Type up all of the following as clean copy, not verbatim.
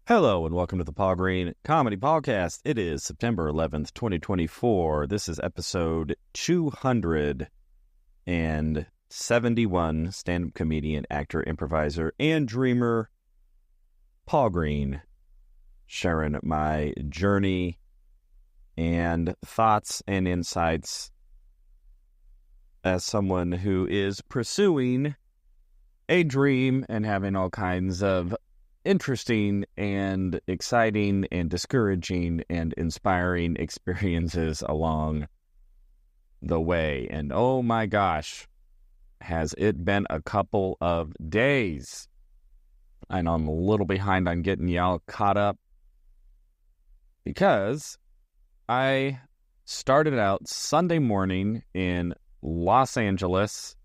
Hello and welcome to the Paul Green Comedy Podcast. It is September 11th, 2024. This is episode 271. Stand-up comedian, actor, improviser, and dreamer Paul Green, sharing my journey and thoughts and insights as someone who is pursuing a dream and having all kinds of interesting and exciting and discouraging and inspiring experiences along the way. And oh my gosh, has it been a couple of days. I know I'm a little behind on getting y'all caught up because I started out Sunday morning in Los Angeles,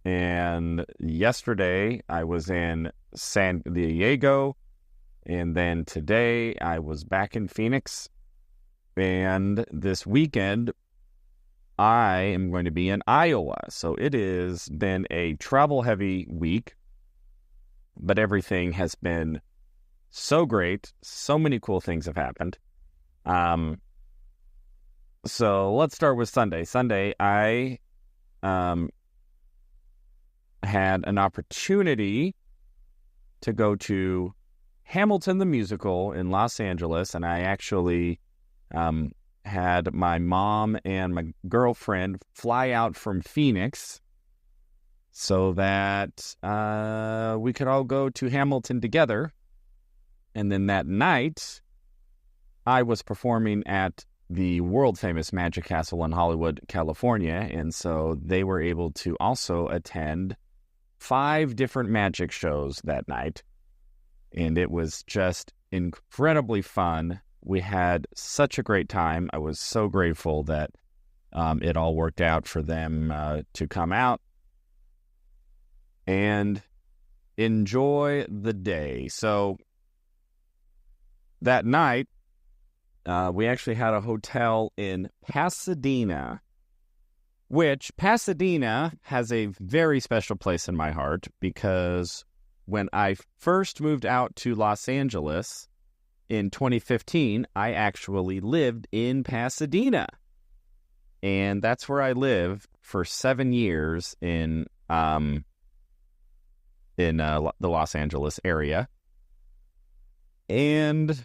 and yesterday I was in San Diego, and then today I was back in Phoenix, and this weekend I am going to be in Iowa. So it has been a travel-heavy week, but everything has been so great. So many cool things have happened. So let's start with Sunday. Sunday, I had an opportunity to go to Hamilton the Musical in Los Angeles, and I actually had my mom and my girlfriend fly out from Phoenix so that we could all go to Hamilton together. And then that night, I was performing at the world-famous Magic Castle in Hollywood, California, and so they were able to also attend 5 different magic shows that night, and it was just incredibly fun. We had such a great time. I was so grateful that it all worked out for them to come out and enjoy the day. So that night, we actually had a hotel in Pasadena, which Pasadena has a very special place in my heart because when I first moved out to Los Angeles in 2015, I actually lived in Pasadena. And that's where I lived for 7 years in the Los Angeles area. And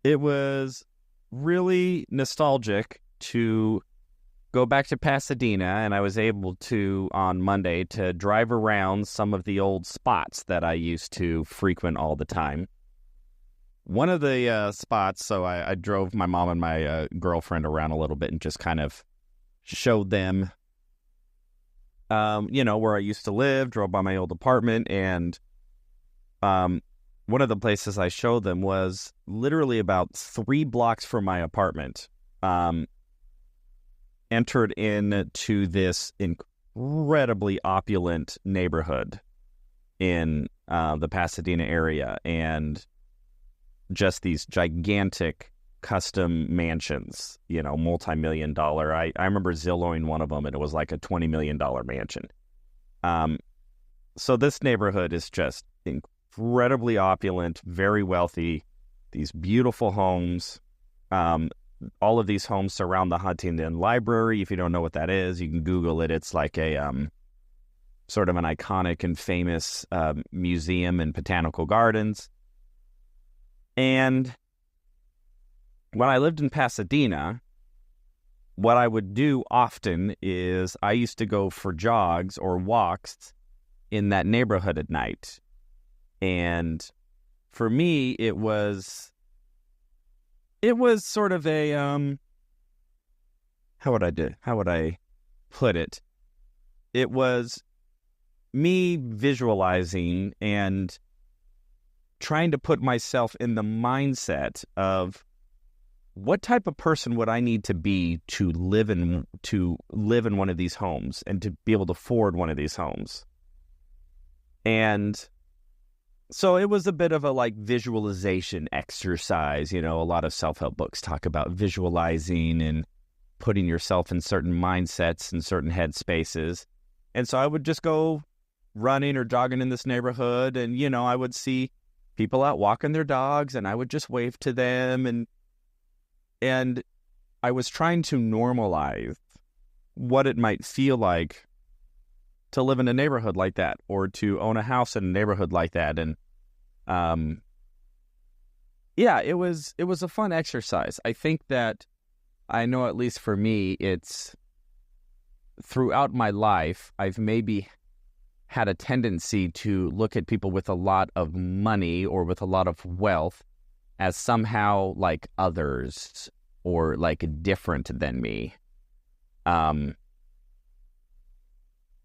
it was really nostalgic to go back to Pasadena, and I was able to, on Monday, to drive around some of the old spots that I used to frequent all the time. One of the spots, so I drove my mom and my girlfriend around a little bit and just kind of showed them, where I used to live, drove by my old apartment, and one of the places I showed them was literally about 3 blocks from my apartment. Entered into this incredibly opulent neighborhood in the Pasadena area, and just these gigantic custom mansions, multi-million dollar. I remember Zillowing one of them, and it was like a $20 million mansion. So this neighborhood is just incredibly opulent, very wealthy, these beautiful homes. All of these homes surround the Huntington Library. If you don't know what that is, you can Google it. It's like a sort of an iconic and famous museum in botanical gardens. And when I lived in Pasadena, what I would do often is I used to go for jogs or walks in that neighborhood at night. And for me, it was sort of a how would I put it? It was me visualizing and trying to put myself in the mindset of what type of person would I need to be to live in one of these homes and to be able to afford one of these homes. And so it was a bit of a visualization exercise. A lot of self-help books talk about visualizing and putting yourself in certain mindsets and certain headspaces. And so I would just go running or jogging in this neighborhood, and I would see people out walking their dogs, and I would just wave to them, and I was trying to normalize what it might feel like to live in a neighborhood like that, or to own a house in a neighborhood like that. And it was a fun exercise. I think that, I know at least for me, it's throughout my life, I've maybe had a tendency to look at people with a lot of money or with a lot of wealth as somehow like others or like different than me. And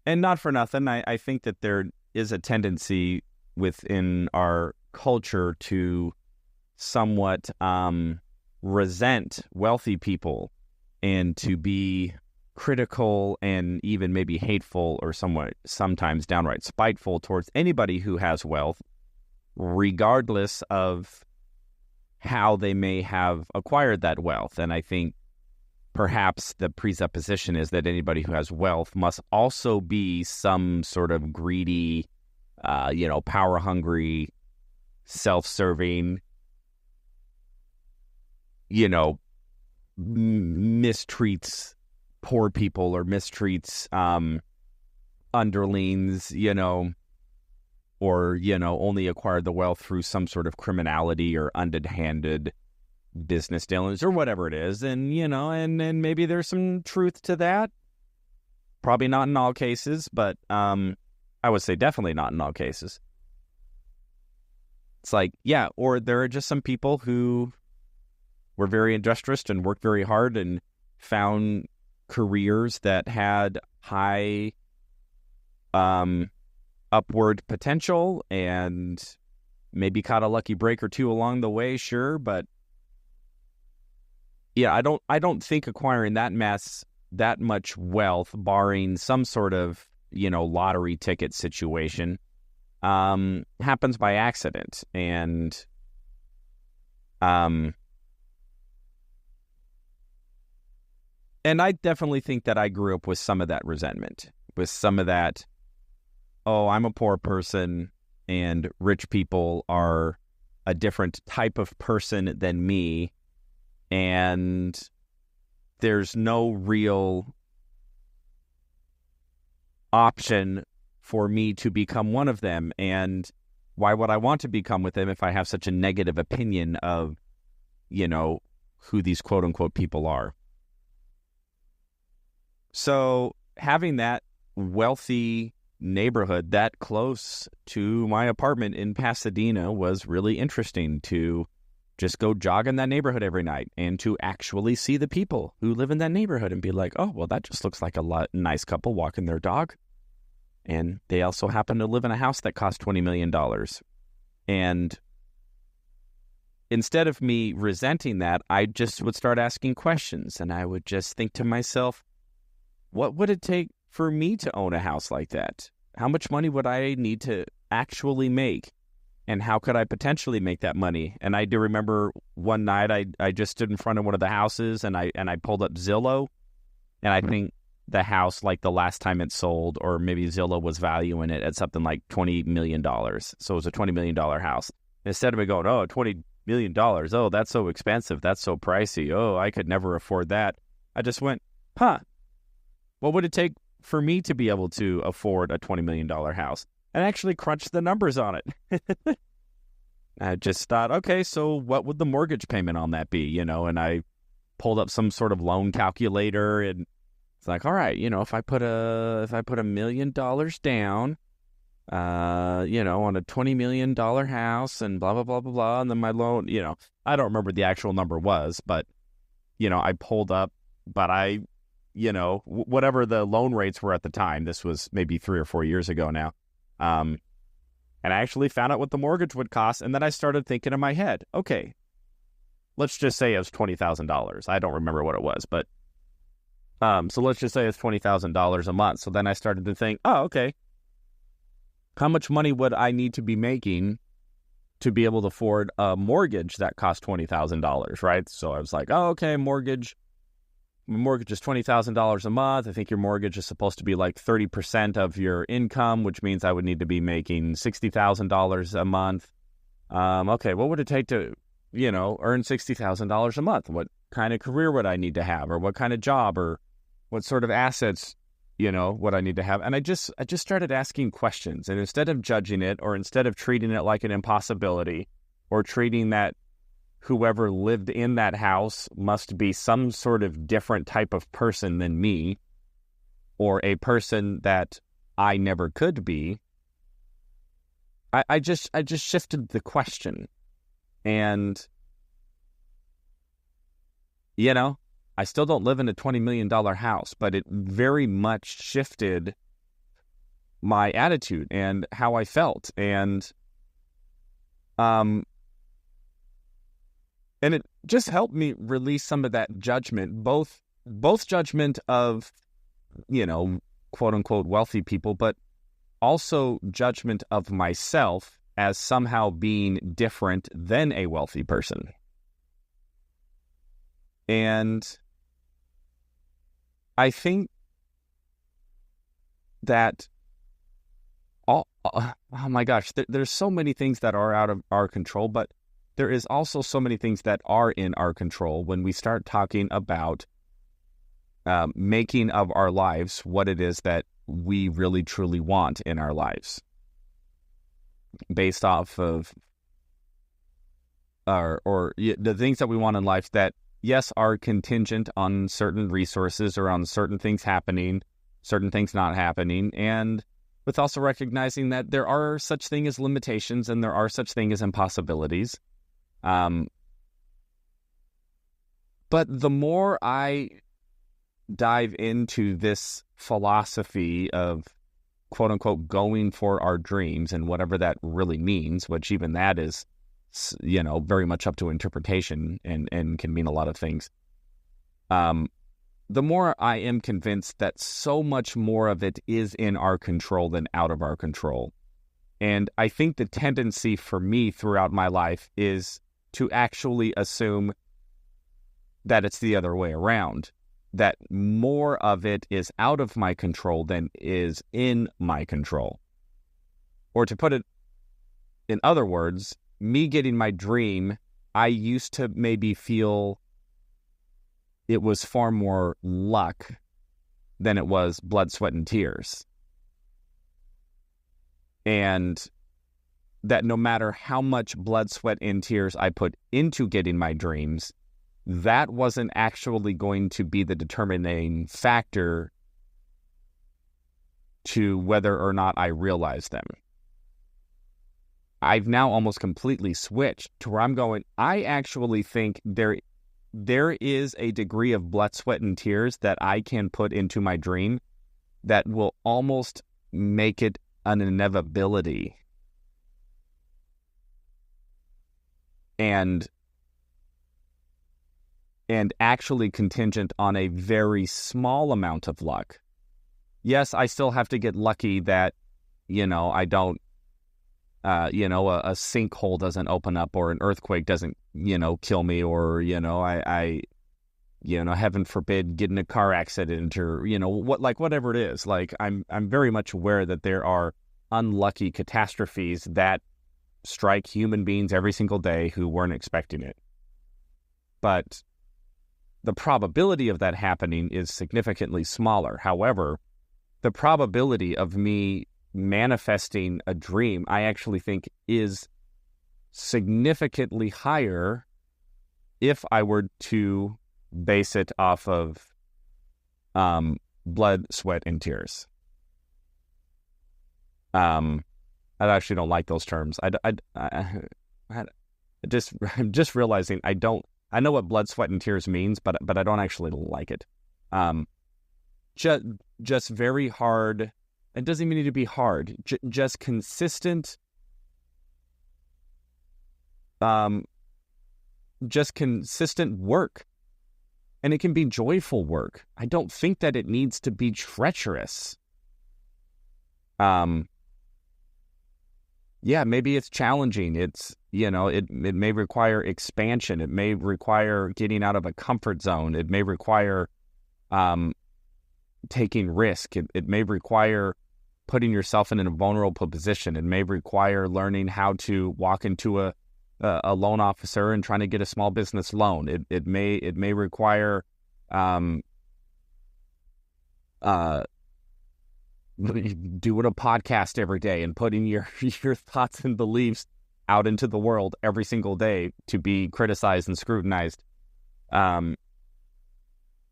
not for nothing, I think that there is a tendency within our culture to somewhat resent wealthy people and to be critical and even maybe hateful or sometimes downright spiteful towards anybody who has wealth, regardless of how they may have acquired that wealth. And I think perhaps the presupposition is that anybody who has wealth must also be some sort of greedy, power-hungry, self-serving, mistreats poor people or mistreats underlings, or, only acquired the wealth through some sort of criminality or underhanded business dealings or whatever it is. And, and maybe there's some truth to that. Probably not in all cases, but I would say definitely not in all cases. It's like, or there are just some people who were very industrious and worked very hard and found careers that had high upward potential and maybe caught a lucky break or two along the way, sure, but I don't think acquiring that much wealth, barring some sort of lottery ticket situation, happens by accident. And I definitely think that I grew up with some of that resentment, with some of that, oh, I'm a poor person and rich people are a different type of person than me, and there's no real option for me to become one of them. And why would I want to become with them if I have such a negative opinion of, who these quote-unquote people are? So having that wealthy neighborhood that close to my apartment in Pasadena was really interesting, to just go jog in that neighborhood every night and to actually see the people who live in that neighborhood and be like, oh, well, that just looks like a nice couple walking their dog. And they also happen to live in a house that cost $20 million. And instead of me resenting that, I just would start asking questions, and I would just think to myself, what would it take for me to own a house like that? How much money would I need to actually make? And how could I potentially make that money? And I do remember one night I just stood in front of one of the houses and I pulled up Zillow, and I think the house, like the last time it sold, or maybe Zillow was valuing it at something like $20 million. So it was a $20 million house. Instead of me going, oh, $20 million, oh, that's so expensive, that's so pricey, oh, I could never afford that, I just went, what would it take for me to be able to afford a $20 million house? And actually crunched the numbers on it. I just thought, okay, so what would the mortgage payment on that be? And I pulled up some sort of loan calculator, and it's like, all right, if I put $1 million down, on a $20 million house and blah, blah, blah, blah, blah. And then my loan, I don't remember what the actual number was, but, I pulled up, but whatever the loan rates were at the time, this was maybe 3 or 4 years ago now. And I actually found out what the mortgage would cost. And then I started thinking in my head, okay, let's just say it was $20,000. I don't remember what it was, but, so let's just say it's $20,000 a month. So then I started to think, oh, okay, how much money would I need to be making to be able to afford a mortgage that costs $20,000, right? So I was like, oh, okay, mortgage is $20,000 a month. I think your mortgage is supposed to be like 30% of your income, which means I would need to be making $60,000 a month. Okay, what would it take to, earn $60,000 a month? What kind of career would I need to have, or what kind of job, or what sort of assets, would I need to have? And I just started asking questions, and instead of judging it, or instead of treating it like an impossibility, or treating that whoever lived in that house must be some sort of different type of person than me, or a person that I never could be, I just shifted the question. And, I still don't live in a $20 million house, but it very much shifted my attitude and how I felt. And it just helped me release some of that judgment, both judgment of, quote unquote, wealthy people, but also judgment of myself as somehow being different than a wealthy person. And I think that, oh my gosh, there's so many things that are out of our control, but there is also so many things that are in our control when we start talking about making of our lives what it is that we really truly want in our lives, based off of the things that we want in life that, yes, are contingent on certain resources or on certain things happening, certain things not happening, and with also recognizing that there are such things as limitations and there are such things as impossibilities. But the more I dive into this philosophy of, quote unquote, going for our dreams and whatever that really means, which even that is, very much up to interpretation and can mean a lot of things. The more I am convinced that so much more of it is in our control than out of our control. And I think the tendency for me throughout my life is to actually assume that it's the other way around, that more of it is out of my control than is in my control. Or to put it in other words, me getting my dream, I used to maybe feel it was far more luck than it was blood, sweat, and tears. And that no matter how much blood, sweat, and tears I put into getting my dreams, that wasn't actually going to be the determining factor to whether or not I realized them. I've now almost completely switched to where I'm going, I actually think there is a degree of blood, sweat, and tears that I can put into my dream that will almost make it an inevitability. And actually contingent on a very small amount of luck. Yes, I still have to get lucky that, I don't, a sinkhole doesn't open up or an earthquake doesn't, kill me, or, I heaven forbid, get in a car accident, or, whatever it is. Like, I'm very much aware that there are unlucky catastrophes that strike human beings every single day who weren't expecting it. But the probability of that happening is significantly smaller. However, the probability of me manifesting a dream, I actually think, is significantly higher if I were to base it off of blood, sweat, and tears. I actually don't like those terms. I'm just realizing I know what blood, sweat, and tears means, but I don't actually like it. Just very hard. It doesn't even need to be hard. Just consistent. Just consistent work, and it can be joyful work. I don't think that it needs to be treacherous. Yeah, maybe it's challenging. It's, it may require expansion. It may require getting out of a comfort zone. It may require taking risk. It may require putting yourself in a vulnerable position. It may require learning how to walk into a loan officer and trying to get a small business loan. It may require doing a podcast every day and putting your thoughts and beliefs out into the world every single day to be criticized and scrutinized.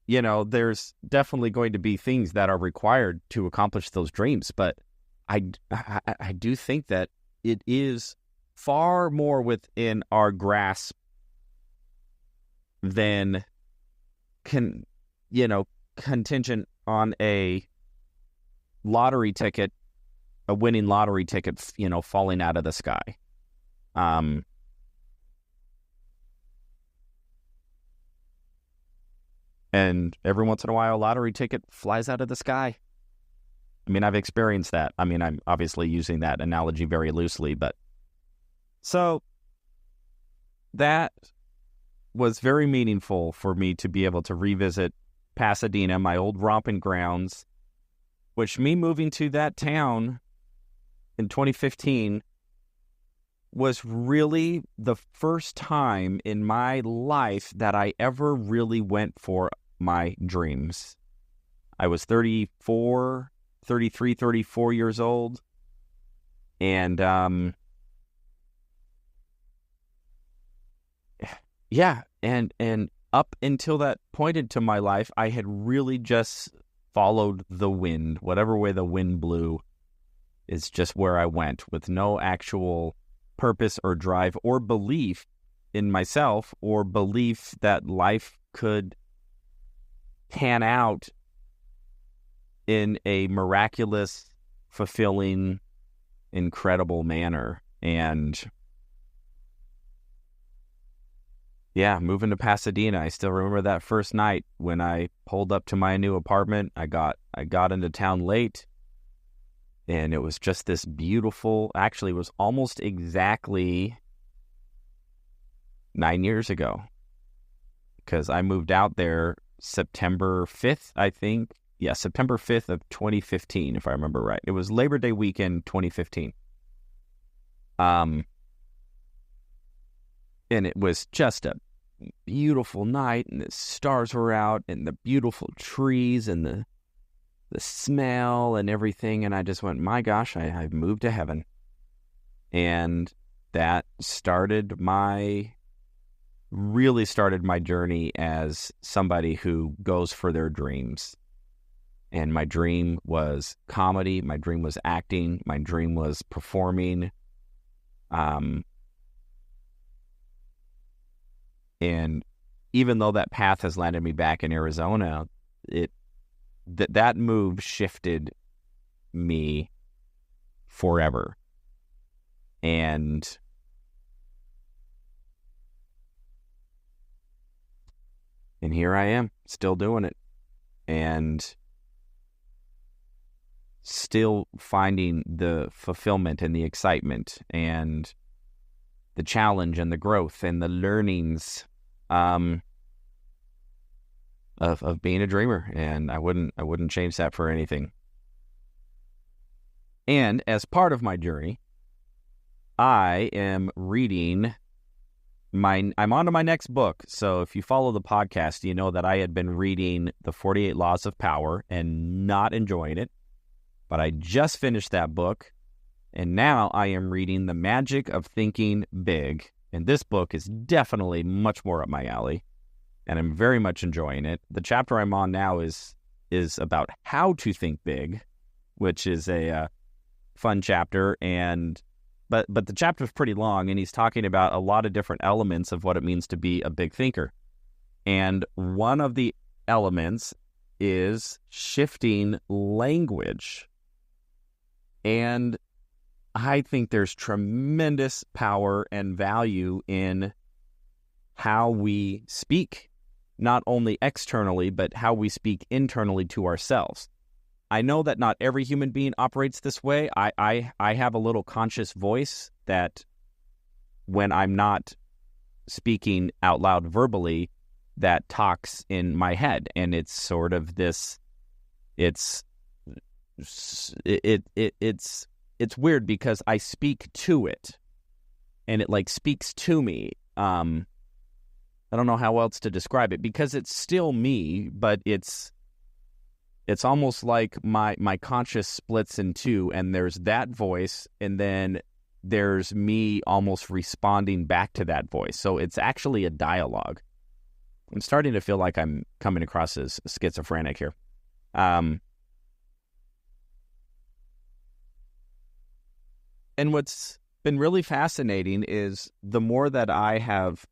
There's definitely going to be things that are required to accomplish those dreams, but I do think that it is far more within our grasp than contingent on a lottery ticket, a winning lottery ticket, falling out of the sky. And every once in a while, a lottery ticket flies out of the sky. I mean, I've experienced that. I mean, I'm obviously using that analogy very loosely, but so that was very meaningful for me to be able to revisit Pasadena, my old romping grounds, which me moving to that town in 2015 was really the first time in my life that I ever really went for my dreams. I was 34 years old. And, and up until that point into my life, I had really just followed the wind. Whatever way the wind blew is just where I went, with no actual purpose or drive or belief in myself, or belief that life could pan out in a miraculous, fulfilling, incredible manner. And yeah, moving to Pasadena, I still remember that first night when I pulled up to my new apartment. I got into town late, and it was just this beautiful, actually it was almost exactly 9 years ago, because I moved out there September 5th, I think. Yeah, September 5th of 2015, if I remember right. It was Labor Day weekend 2015. And it was just a beautiful night, and the stars were out, and the beautiful trees, and the smell and everything, and I just went, my gosh, I've moved to heaven. And that really started my journey as somebody who goes for their dreams. And my dream was comedy, my dream was acting, my dream was performing. And even though that path has landed me back in Arizona, that move shifted me forever. And here I am, still doing it, and still finding the fulfillment and the excitement and the challenge and the growth and the learnings of being a dreamer. And I wouldn't change that for anything. And as part of my journey, I am reading I'm on to my next book. So if you follow the podcast, you know that I had been reading The 48 Laws of Power and not enjoying it. But I just finished that book, and now I am reading The Magic of Thinking Big. And this book is definitely much more up my alley, and I'm very much enjoying it. The chapter I'm on now is about how to think big, which is a fun chapter. But the chapter is pretty long, and he's talking about a lot of different elements of what it means to be a big thinker. And one of the elements is shifting language. And I think there's tremendous power and value in how we speak, not only externally, but how we speak internally to ourselves. I know that not every human being operates this way. I have a little conscious voice that when I'm not speaking out loud verbally, that talks in my head. And it's sort of this, it's weird because I speak to it. and it like speaks to me. I don't know how else to describe it, because it's still me, but it's almost like my conscious splits in two, and there's that voice, and then there's me almost responding back to that voice. So it's actually a dialogue. I'm starting to feel like I'm coming across as schizophrenic here. And what's been really fascinating is the more that I have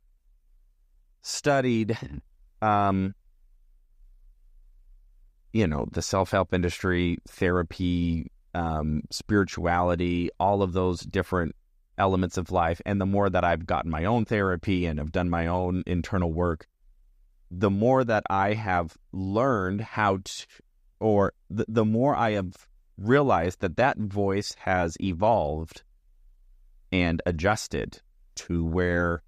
studied, the self-help industry, therapy, spirituality, all of those different elements of life, and the more that I've gotten my own therapy and have done my own internal work, the more that I have learned how to, or the more I have realized that voice has evolved and adjusted to where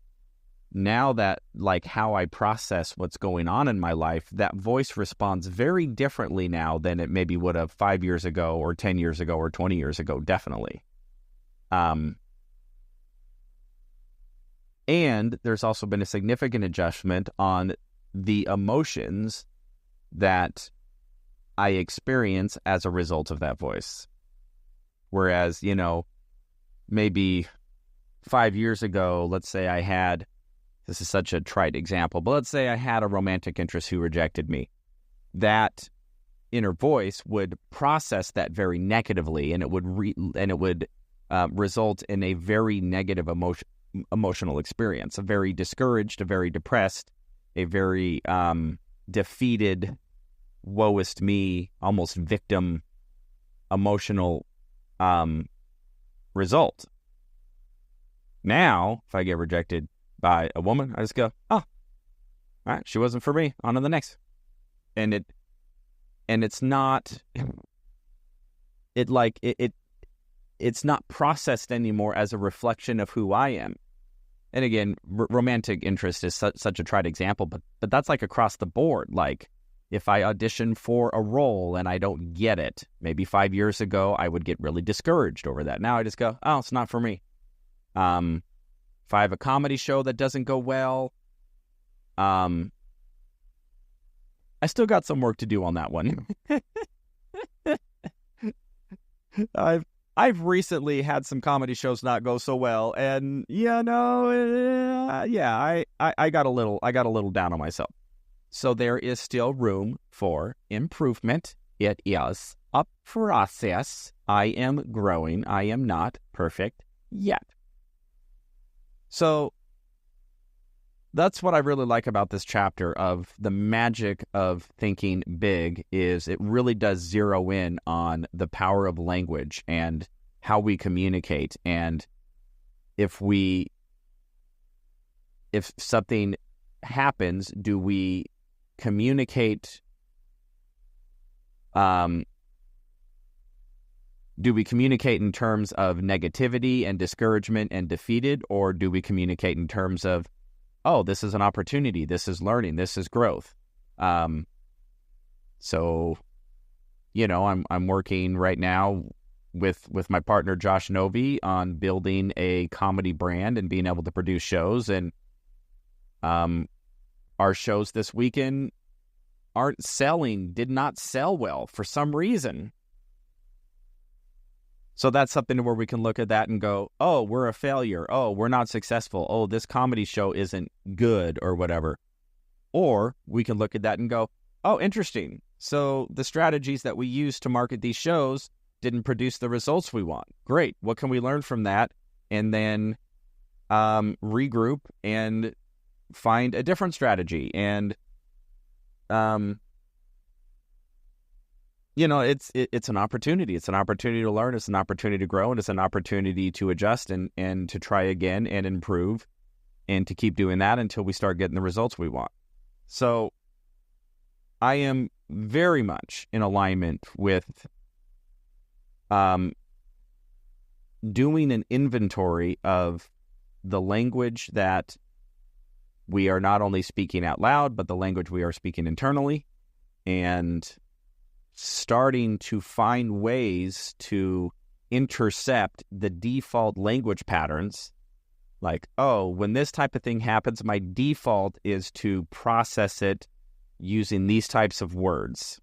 now that, like, how I process what's going on in my life, that voice responds very differently now than it maybe would have 5 years ago or 10 years ago or 20 years ago, definitely. And there's also been a significant adjustment on the emotions that I experience as a result of that voice. Whereas, maybe 5 years ago, let's say I had, this is such a trite example, but let's say I had a romantic interest who rejected me. That inner voice would process that very negatively, and it would result in a very negative emotional experience, a very discouraged, a very depressed, a very defeated, woe is me, almost victim emotional result. Now, if I get rejected by a woman, I just go, oh, all right, she wasn't for me, on to the next. And it's not, it's not processed anymore as a reflection of who I am. And again, romantic interest is such a trite example, but that's like across the board. Like, if I audition for a role and I don't get it, maybe 5 years ago, I would get really discouraged over that. Now I just go, oh, it's not for me. If I have a comedy show that doesn't go well, I still got some work to do on that one. I've recently had some comedy shows not go so well, and I got a little down on myself. So there is still room for improvement. It is a process. I am growing. I am not perfect yet. So that's what I really like about this chapter of the magic of thinking big, is it really does zero in on the power of language and how we communicate. And if something happens, do we communicate in terms of negativity and discouragement and defeated, or do we communicate in terms of, oh, this is an opportunity, this is learning, this is growth? So, I'm working right now with my partner Josh Novi on building a comedy brand and being able to produce shows, and our shows this weekend did not sell well for some reason. So that's something where we can look at that and go, oh, we're a failure. Oh, we're not successful. Oh, this comedy show isn't good or whatever. Or we can look at that and go, oh, interesting. So the strategies that we use to market these shows didn't produce the results we want. Great. What can we learn from that? And then regroup and find a different strategy. And it's an opportunity. It's an opportunity to learn. It's an opportunity to grow, and it's an opportunity to adjust and to try again and improve, and to keep doing that until we start getting the results we want. So I am very much in alignment with doing an inventory of the language that we are not only speaking out loud, but the language we are speaking internally, and starting to find ways to intercept the default language patterns Like, oh, when this type of thing happens, my default is to process it using these types of words.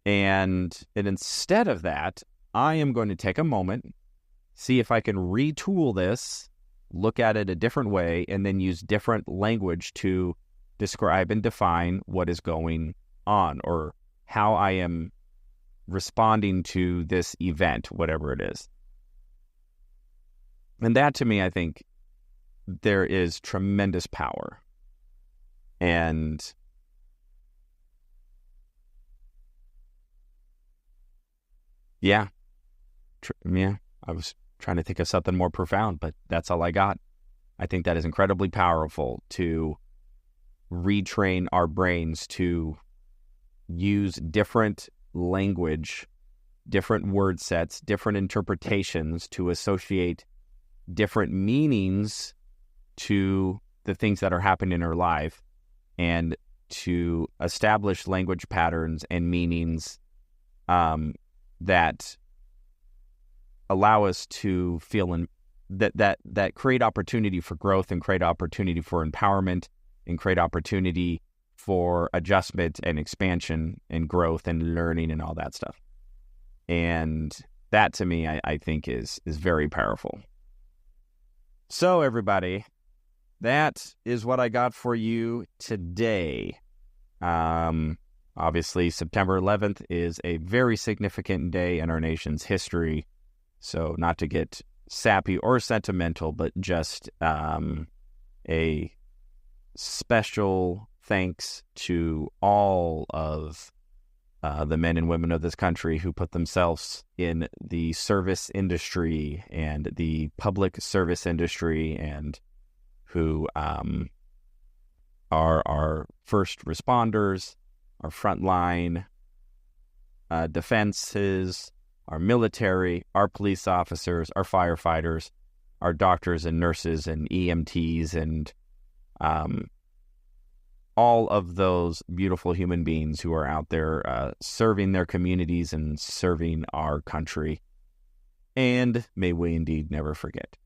And instead of that, I am going to take a moment, see if I can retool this, look at it a different way, and then use different language to describe and define what is going on or how I am responding to this event, whatever it is. And that, to me, I think there is tremendous power. And yeah, I was trying to think of something more profound, but that's all I got. I think that is incredibly powerful to retrain our brains to use different language, different word sets, different interpretations to associate different meanings to the things that are happening in our life, and to establish language patterns and meanings that allow us to feel that create opportunity for growth and create opportunity for empowerment and create opportunity for adjustment and expansion and growth and learning and all that stuff. And that, to me, I think is very powerful. So everybody, that is what I got for you today. Obviously, September 11th is a very significant day in our nation's history. So not to get sappy or sentimental, but just a special thanks to all of the men and women of this country who put themselves in the service industry and the public service industry, and who are our first responders, our frontline defenses, our military, our police officers, our firefighters, our doctors and nurses and EMTs, and all of those beautiful human beings who are out there serving their communities and serving our country. And may we indeed never forget.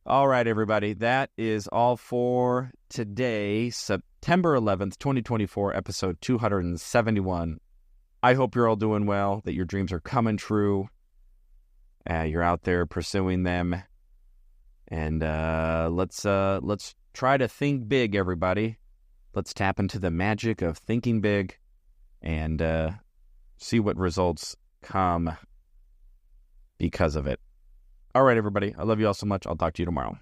All right, everybody, that is all for today, September 11th, 2024, episode 271. I hope you're all doing well, that your dreams are coming true. You're out there pursuing them. And let's try to think big, everybody. Let's tap into the magic of thinking big and see what results come because of it. All right, everybody. I love you all so much. I'll talk to you tomorrow.